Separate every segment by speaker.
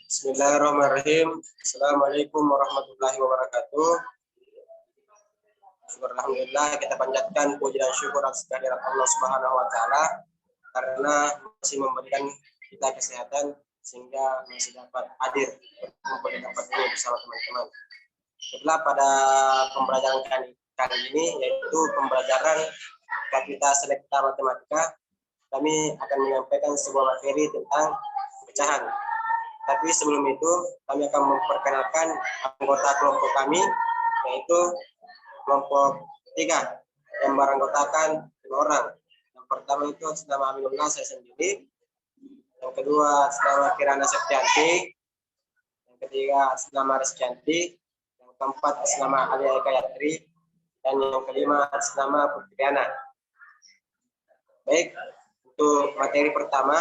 Speaker 1: Bismillahirrahmanirrahim. Assalamualaikum warahmatullahi wabarakatuh. Alhamdulillah, kita panjatkan puji dan syukur atas kehadirat Allah Subhanahu wa taala karena masih memberikan kita kesehatan sehingga masih dapat hadir berkumpul di tempat ini bersama teman-teman. Setelah pada pembelajaran kali ini, yaitu pembelajaran kapita selekta matematika, kami akan menyampaikan sebuah materi tentang pecahan. Tapi sebelum itu, kami akan memperkenalkan anggota kelompok kami, yaitu kelompok 3 yang beranggotakan 5 orang. Yang pertama itu atas nama Aminullah, saya sendiri. Yang kedua atas nama Kirana Septianti. Yang ketiga atas nama Rizkyanti. Yang keempat atas nama Alia Ekayatri. Dan yang kelima atas nama Putriana. Baik, untuk materi pertama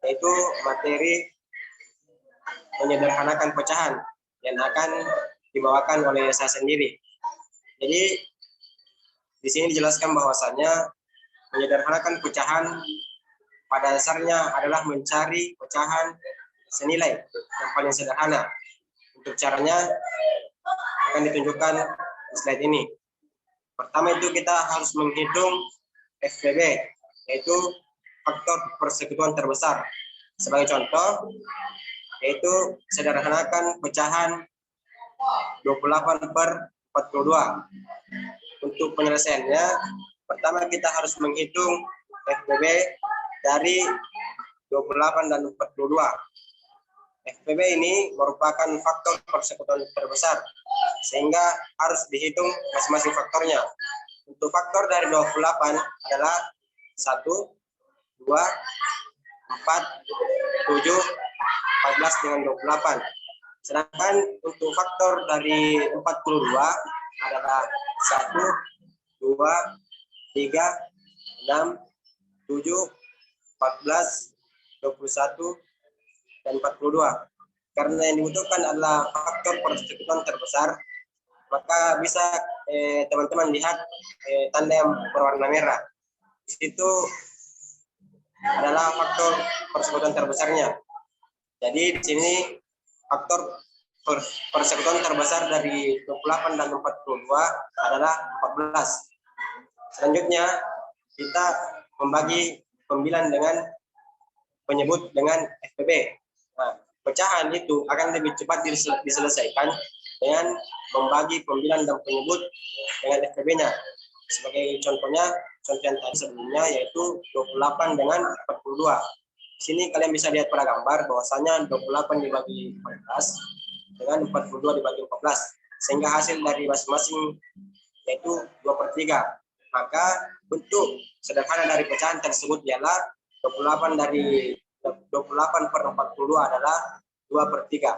Speaker 1: yaitu materi menyederhanakan pecahan yang akan dibawakan oleh saya sendiri. Jadi di sini dijelaskan bahwasanya menyederhanakan pecahan pada dasarnya adalah mencari pecahan senilai yang paling sederhana. Untuk caranya akan ditunjukkan di slide ini. Pertama itu kita harus menghitung FPB, yaitu faktor persekutuan terbesar. Sebagai contoh, yaitu sederhanakan pecahan 28/42. Untuk penyelesaiannya, pertama kita harus menghitung FPB dari 28 dan 42. FPB ini merupakan faktor persekutuan terbesar, sehingga harus dihitung masing-masing faktornya. Untuk faktor dari 28 adalah 1, 2, 4, 7, 14 dengan 28. Sedangkan untuk faktor dari 42 adalah 1, 2, 3, 6, 7, 14, 21, dan 42. Karena yang dibutuhkan adalah faktor persekutuan terbesar, maka bisa teman-teman lihat tanda yang berwarna merah. Di situ adalah faktor persekutuan terbesarnya. Jadi di sini faktor persekutuan terbesar dari 28 dan 42 adalah 14. Selanjutnya kita membagi pembilan dengan penyebut dengan FPB. Nah, pecahan itu akan lebih cepat diselesaikan dengan membagi pembilan dan penyebut dengan FPB-nya. Sebagai contohnya, contoh yang tadi sebelumnya yaitu 28 dengan 42. Di sini kalian bisa lihat pada gambar bahwasanya 28 dibagi 14 dengan 42 dibagi 14, sehingga hasil dari masing-masing yaitu 2/3. Maka bentuk sederhana dari pecahan tersebut ialah 28 dari 28/42 adalah 2/3.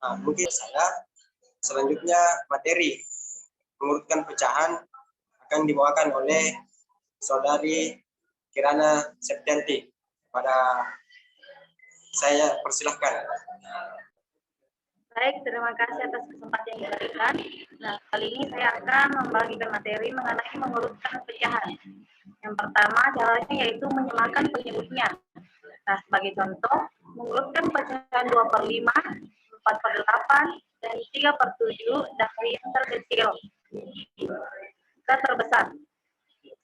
Speaker 1: Nah, mungkin saya selanjutnya materi mengurutkan pecahan akan dibawakan oleh saudari Kirana Septianti. Pada saya persilahkan.
Speaker 2: Baik, terima kasih atas kesempatan yang diberikan. Nah, kali ini saya akan membagikan materi mengenai mengurutkan pecahan. Yang pertama caranya yaitu menyamakan penyebutnya. Nah, sebagai contoh, mengurutkan pecahan 2/5, 4/8, dan 3/7 dari yang terkecil ke terbesar.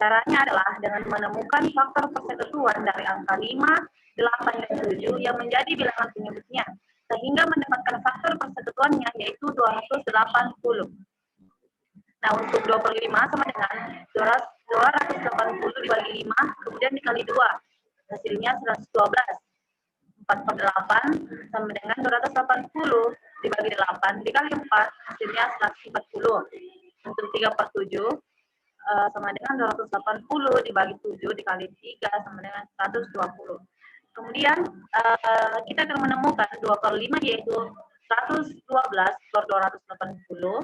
Speaker 2: Caranya adalah dengan menemukan faktor persekutuan dari angka 5, 8, dan 7 yang menjadi bilangan penyebutnya, sehingga mendapatkan faktor persekutuannya yaitu 280. Nah, untuk 2/5 sama dengan 280 dibagi 5, kemudian dikali 2, hasilnya 112. 4/8 sama dengan 280 dibagi 8 dikali 4, hasilnya 140. Untuk 3/7 sama dengan 280 dibagi 7 dikali 3 sama dengan 120. Kemudian kita akan menemukan 2/5 yaitu 112/280.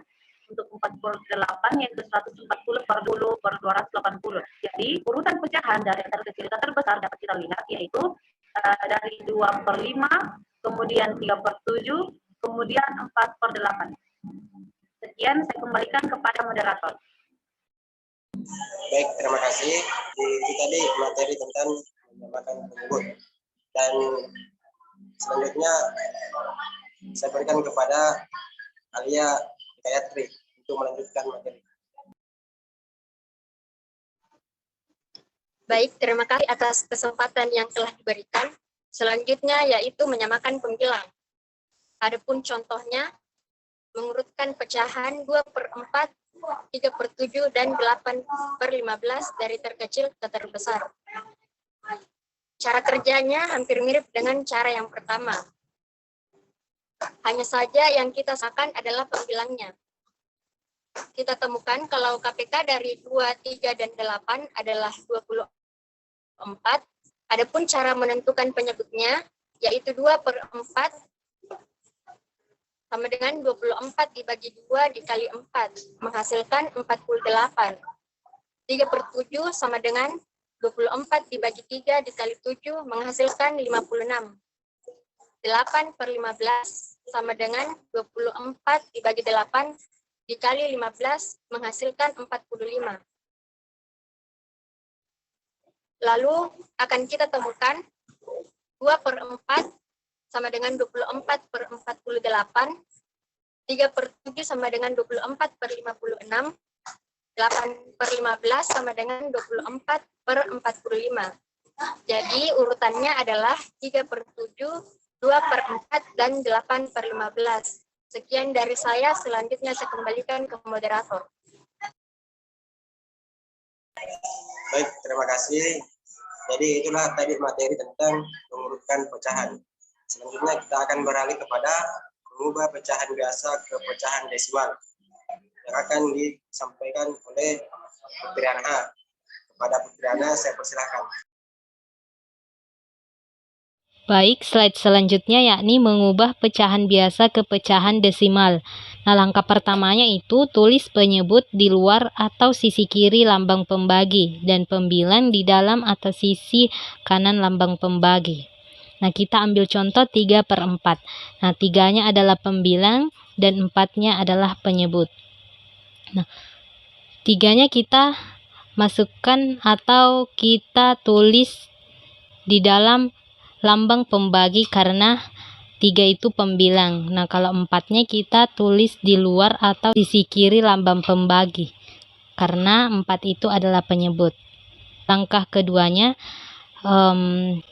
Speaker 2: Untuk 4/8 yaitu 140/10/280. Jadi urutan pecahan dari yang terkecil ke terbesar dapat kita lihat yaitu dari 2/5, kemudian 3/7, kemudian 4/8. Sekian, saya kembalikan kepada moderator.
Speaker 1: Baik, terima kasih. Itu tadi materi tentang menyamakan penyebut. Dan selanjutnya saya berikan kepada Alia Gayatri untuk melanjutkan materi.
Speaker 3: Baik, terima kasih atas kesempatan yang telah diberikan. Selanjutnya yaitu menyamakan pembilang. Adapun contohnya, mengurutkan pecahan 2/4, 3/7, dan 8/15 dari terkecil ke terbesar. Cara kerjanya hampir mirip dengan cara yang pertama. Hanya saja yang kita samakan adalah pembilangnya. Kita temukan kalau KPK dari 2, 3, dan 8 adalah 24. Adapun cara menentukan penyebutnya yaitu 2/4 sama dengan 24 dibagi 2 dikali 4 menghasilkan 48. 3/7 sama dengan 24 dibagi 3 dikali 7 menghasilkan 56. 8/15 sama dengan 24 dibagi 8 dikali 15 menghasilkan 45. Lalu akan kita temukan 2/4 sama dengan 24/48, 3/7 sama dengan 24/56, 8/15 sama dengan 24/45. Jadi urutannya adalah 3/7, 2/4, dan 8/15. Sekian dari saya, selanjutnya saya kembalikan ke moderator.
Speaker 1: Baik, terima kasih. Jadi itulah tadi materi tentang mengurutkan pecahan. Selanjutnya kita akan beralih kepada mengubah pecahan biasa ke pecahan desimal yang akan disampaikan oleh Putriana A. Kepada Putriana saya persilahkan.
Speaker 4: Baik, slide selanjutnya yakni mengubah pecahan biasa ke pecahan desimal. Nah, langkah pertamanya itu tulis penyebut di luar atau sisi kiri lambang pembagi dan pembilang di dalam atau sisi kanan lambang pembagi. Nah, kita ambil contoh 3/4. Nah, 3-nya adalah pembilang dan 4-nya adalah penyebut. Nah, 3-nya kita masukkan atau kita tulis di dalam lambang pembagi karena 3 itu pembilang. Nah, kalau 4-nya kita tulis di luar atau sisi kiri lambang pembagi karena 4 itu adalah penyebut. Langkah keduanya,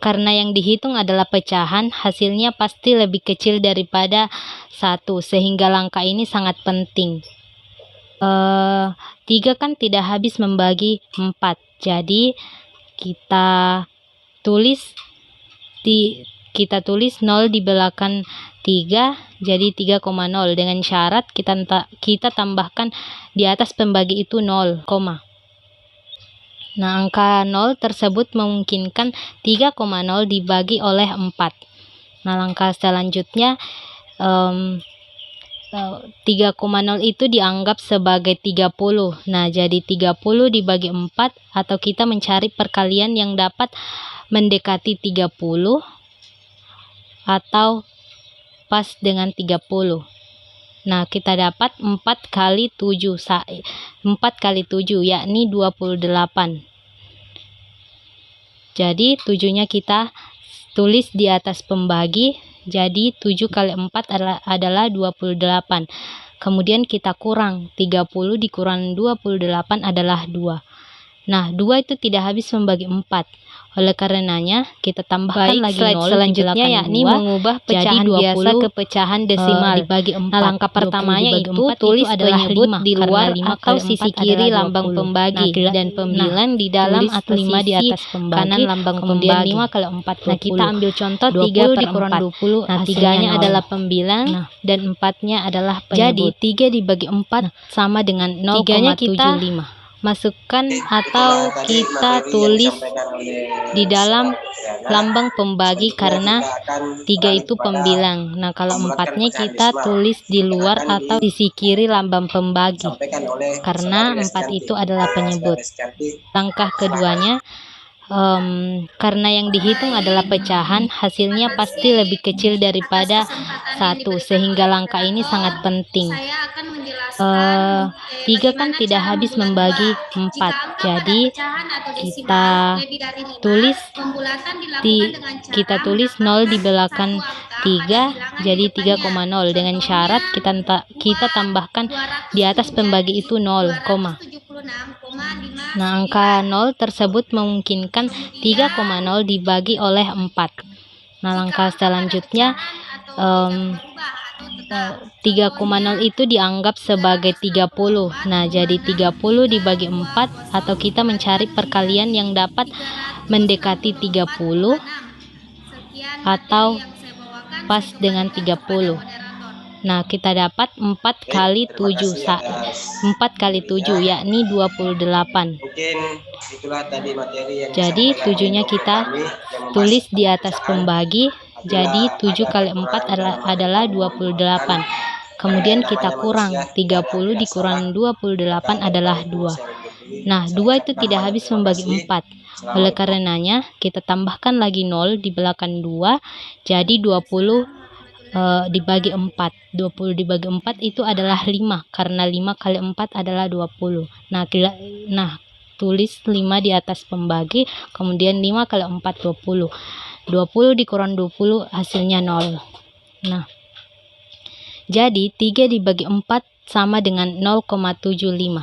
Speaker 4: karena yang dihitung adalah pecahan, hasilnya pasti lebih kecil daripada 1, sehingga langkah ini sangat penting. 3 kan tidak habis membagi 4, jadi kita tulis 0 di belakang 3, jadi 3,0 dengan syarat kita tambahkan di atas pembagi itu 0, Nah, angka 0 tersebut memungkinkan 3,0 dibagi oleh 4. Nah, langkah selanjutnya 3,0 itu dianggap sebagai 30. Nah, jadi 30 dibagi 4 atau kita mencari perkalian yang dapat mendekati 30 atau pas dengan 30. Nah, kita dapat 4 kali 7 yakni 28. Jadi 7-nya kita tulis di atas pembagi, jadi 7 kali 4 adalah 28. Kemudian kita kurang, 30 dikurang 28 adalah 2. Nah, 2 itu tidak habis membagi 4. Oleh karenanya, kita tambahkan lagi 0 selanjutnya yakni mengubah pecahan biasa ke pecahan desimal dibagi 4. Nah, langkah pertamanya itu tulis penyebut di luar atau sisi kiri lambang pembagi dan pembilang di dalam atau sisi di atas kanan lambang pembagi. 5 kali 4. Nah, kita ambil contoh 3/4. Nah, 3-nya adalah pembilang dan 4-nya adalah penyebut. Jadi 3 dibagi 4 sama dengan 0,75. Masukkan atau kita tulis di dalam lambang pembagi karena 3 itu pembilang. Nah, kalau 4-nya kita tulis di luar atau sisi kiri lambang pembagi karena 4 itu adalah penyebut. Langkah keduanya, karena yang dihitung adalah pecahan, hasilnya pasti lebih kecil daripada 1, sehingga langkah ini sangat penting. 3 kan tidak habis membagi 4, jadi kita tulis 0 di belakang 3, jadi 3,0 dengan syarat kita tambahkan di atas pembagi itu 0, Nah, angka 0 tersebut memungkinkan 3,0 dibagi oleh 4. Nah, langkah selanjutnya 3,0 itu dianggap sebagai 30. Nah, jadi 30 dibagi 4, atau kita mencari perkalian yang dapat mendekati 30 atau pas dengan 30. Nah, kita dapat 4 kali 7, 4 kali 7 yakni 28.
Speaker 1: Mungkin itulah tadi materi yang
Speaker 4: Jadi 7-nya kita tulis di atas pembagi, jadi 7 kali 4 adalah 28. Kemudian kita kurang, 30 dikurang 28 adalah 2. Nah, 2 itu tidak habis membagi 4. Oleh karenanya, kita tambahkan lagi 0 di belakang 2, jadi 20 dibagi 4. 20 dibagi 4 itu adalah 5, karena 5 kali 4 adalah 20. Nah, tulis 5 di atas pembagi, kemudian 5 kali 4 20. 20 dikurang 20 hasilnya 0. Nah, jadi 3 dibagi 4 sama dengan 0,75.